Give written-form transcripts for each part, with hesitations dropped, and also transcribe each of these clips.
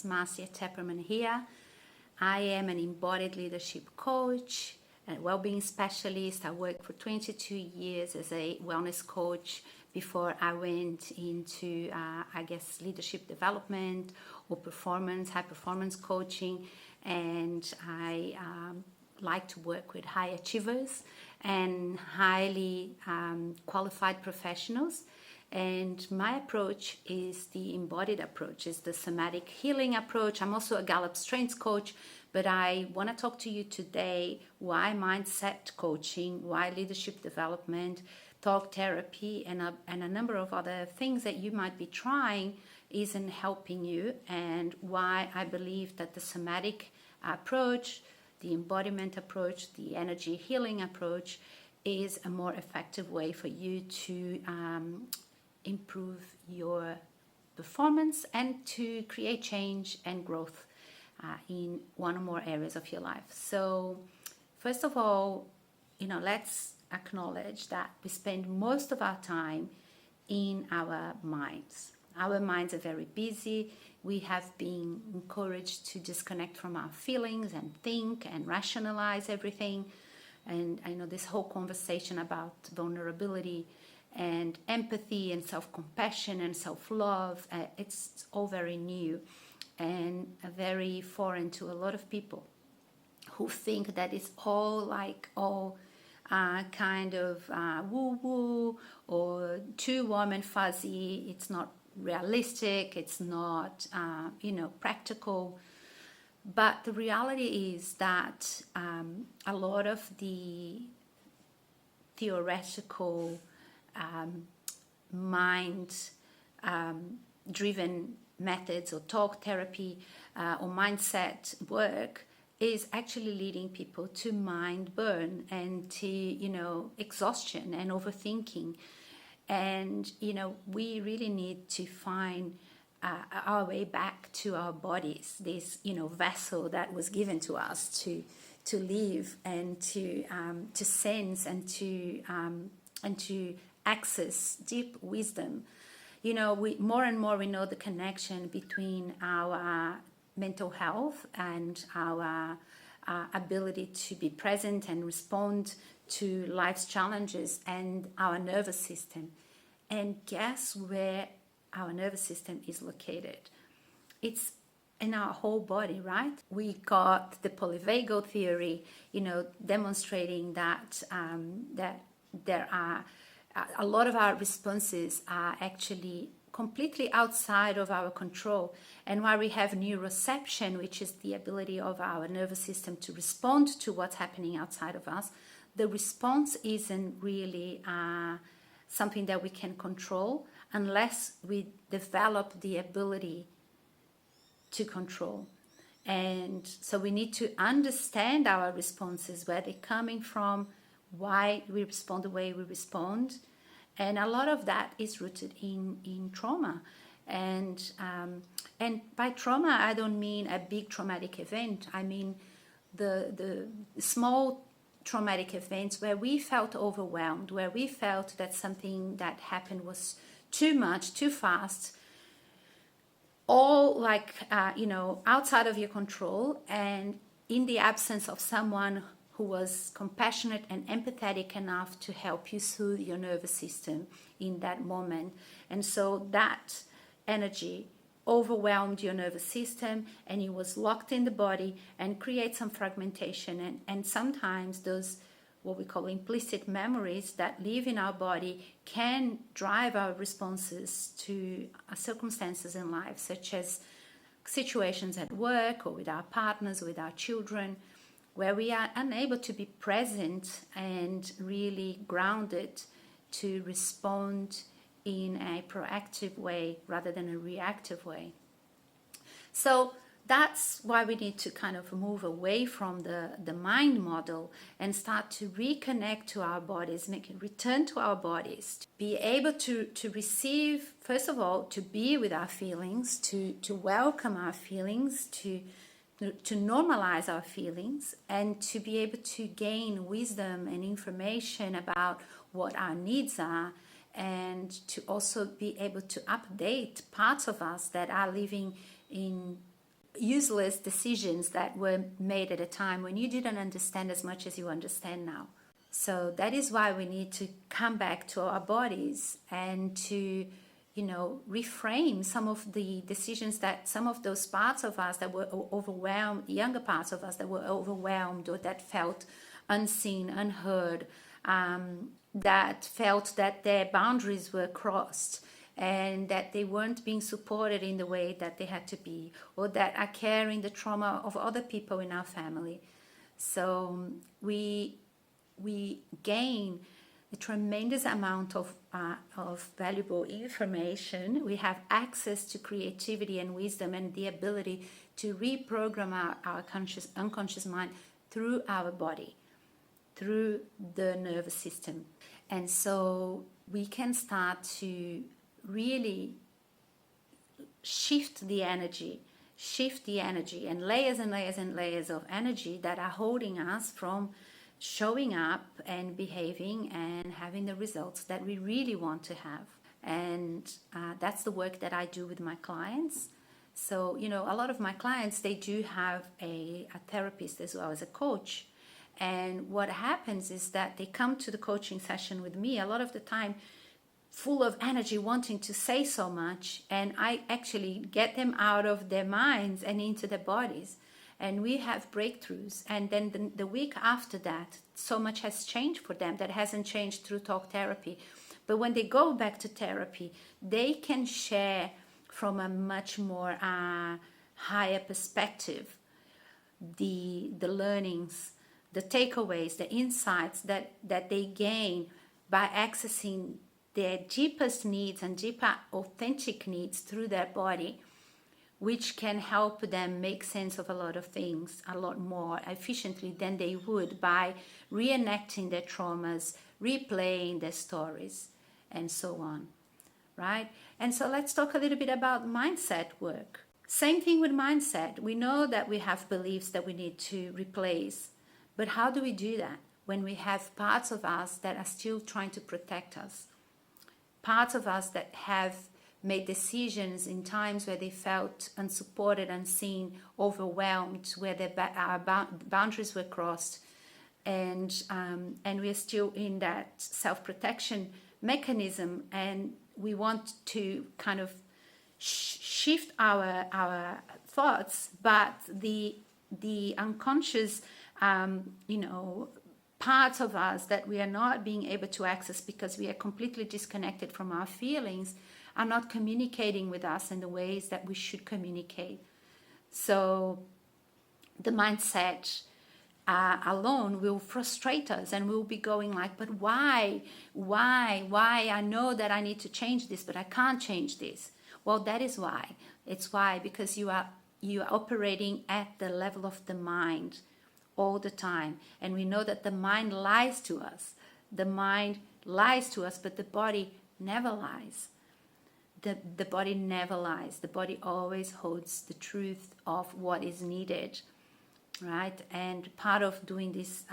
Marcia Teperman here. I am an embodied leadership coach and well-being specialist. I worked for 22 years as a wellness coach before I went into, leadership development or high performance coaching. And I like to work with high achievers and highly qualified professionals. And my approach is the embodied approach, is the somatic healing approach. I'm also a Gallup Strengths coach, but I want to talk to you today why mindset coaching, why leadership development, talk therapy, and a number of other things that you might be trying isn't helping you, and why I believe that the somatic approach, the embodiment approach, the energy healing approach is a more effective way for you to improve your performance and to create change and growth in one or more areas of your life. So first of all, let's acknowledge that we spend most of our time in our minds. Our minds are very busy. We have been encouraged to disconnect from our feelings and think and rationalize everything. And I know this whole conversation about vulnerability and empathy and self-compassion and self-love, it's all very new and very foreign to a lot of people who think that it's all kind of woo-woo or too warm and fuzzy. It's not realistic, it's not practical. But the reality is that a lot of the theoretical mind-driven methods or talk therapy or mindset work is actually leading people to mind burn and to exhaustion and overthinking. And we really need to find our way back to our bodies, this vessel that was given to us to live and to sense and to access deep wisdom. We more and more we know the connection between our mental health and our ability to be present and respond to life's challenges and our nervous system. And guess where our nervous system is located? It's in our whole body, right? We got the polyvagal theory, demonstrating that that there are a lot of our responses are actually completely outside of our control. And while we have neuroception, which is the ability of our nervous system to respond to what's happening outside of us, the response isn't really something that we can control unless we develop the ability to control. And so we need to understand our responses, where they're coming from, why we respond the way we respond. And a lot of that is rooted in trauma. And by trauma, I don't mean a big traumatic event. I mean the small traumatic events where we felt overwhelmed, where we felt that something that happened was too much, too fast, all outside of your control, and in the absence of someone who was compassionate and empathetic enough to help you soothe your nervous system in that moment. And so that energy overwhelmed your nervous system and it was locked in the body and create some fragmentation. And sometimes those, what we call implicit memories that live in our body, can drive our responses to circumstances in life, such as situations at work or with our partners, with our children, where we are unable to be present and really grounded to respond in a proactive way rather than a reactive way. So that's why we need to kind of move away from the mind model and start to reconnect to our bodies, make a return to our bodies, to be able to receive, first of all, to be with our feelings, to welcome our feelings, to normalize our feelings, and to be able to gain wisdom and information about what our needs are, and to also be able to update parts of us that are living in useless decisions that were made at a time when you didn't understand as much as you understand now. So that is why we need to come back to our bodies and to, reframe some of the decisions that some of those parts of us that were overwhelmed, younger parts of us that were overwhelmed or that felt unseen, unheard, that felt that their boundaries were crossed and that they weren't being supported in the way that they had to be, or that are carrying the trauma of other people in our family. So we gain a tremendous amount of valuable information. We have access to creativity and wisdom and the ability to reprogram our unconscious mind through our body, through the nervous system. And so we can start to really shift the energy and layers and layers and layers of energy that are holding us from showing up and behaving and having the results that we really want to have. And that's the work that I do with my clients. So, a lot of my clients, they do have a therapist as well as a coach. And what happens is that they come to the coaching session with me a lot of the time full of energy, wanting to say so much, and I actually get them out of their minds and into their bodies, and we have breakthroughs. And then the week after that, so much has changed for them that hasn't changed through talk therapy. But when they go back to therapy, they can share from a much more higher perspective the learnings, the takeaways, the insights that they gain by accessing their deepest needs and deeper authentic needs through their body, which can help them make sense of a lot of things a lot more efficiently than they would by reenacting their traumas, replaying their stories, and so on, right? And so let's talk a little bit about mindset work. Same thing with mindset. We know that we have beliefs that we need to replace, but how do we do that when we have parts of us that are still trying to protect us? Parts of us that have made decisions in times where they felt unsupported, unseen, overwhelmed, where our boundaries were crossed, and we're still in that self-protection mechanism, and we want to kind of shift our thoughts, but the unconscious, parts of us that we are not being able to access because we are completely disconnected from our feelings are not communicating with us in the ways that we should communicate. So the mindset alone will frustrate us, and we'll be going like, but why? I know that I need to change this, but I can't change this. Well, that is why. It's why, because you are operating at the level of the mind all the time. And we know that the mind lies to us. The mind lies to us, but the body never lies. The body never lies. The body always holds the truth of what is needed, right? And part of doing this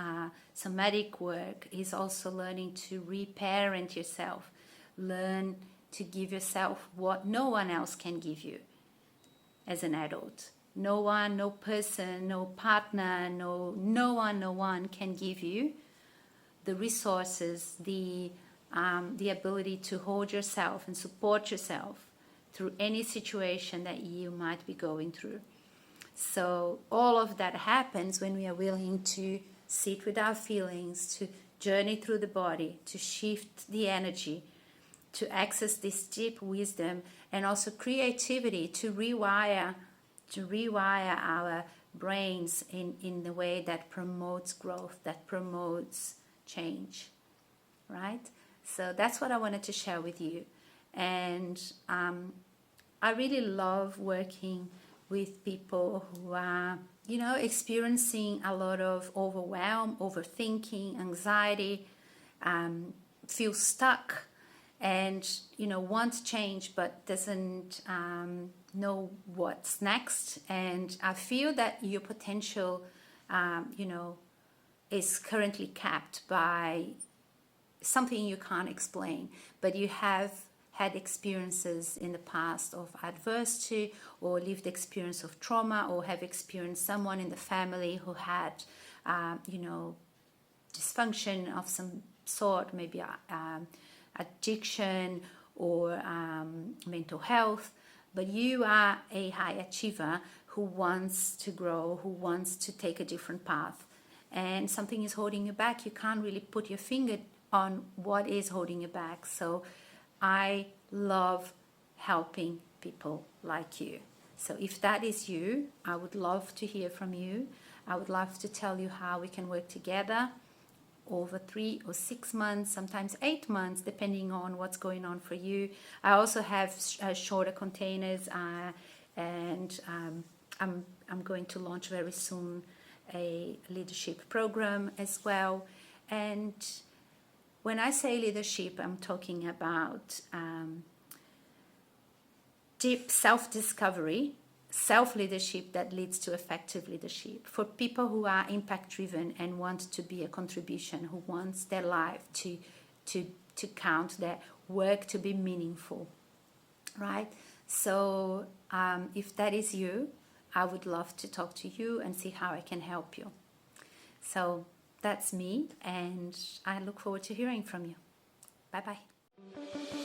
somatic work is also learning to reparent yourself. Learn to give yourself what no one else can give you as an adult. No one, no person, no partner, no one can give you the resources, the ability to hold yourself and support yourself through any situation that you might be going through. So all of that happens when we are willing to sit with our feelings, to journey through the body, to shift the energy, to access this deep wisdom and also creativity, to rewire our brains in the way that promotes growth, that promotes change, right? So that's what I wanted to share with you. And I really love working with people who are, experiencing a lot of overwhelm, overthinking, anxiety, feel stuck, and want change but doesn't know what's next. And I feel that your potential is currently capped by something you can't explain, but you have had experiences in the past of adversity or lived experience of trauma, or have experienced someone in the family who had, dysfunction of some sort, maybe addiction or mental health, but you are a high achiever who wants to grow, who wants to take a different path, and something is holding you back. You can't really put your finger on what is holding you back. So I love helping people like you. So if that is you, I would love to hear from you. I would love to tell you how we can work together over 3 or 6 months, sometimes 8 months, depending on what's going on for you. I also have shorter containers, and I'm going to launch very soon a leadership program as well. And when I say leadership, I'm talking about deep self-discovery, self-leadership that leads to effective leadership for people who are impact-driven and want to be a contribution, who wants their life to count, their work to be meaningful, right? So if that is you, I would love to talk to you and see how I can help you. So that's me, and I look forward to hearing from you. Bye-bye.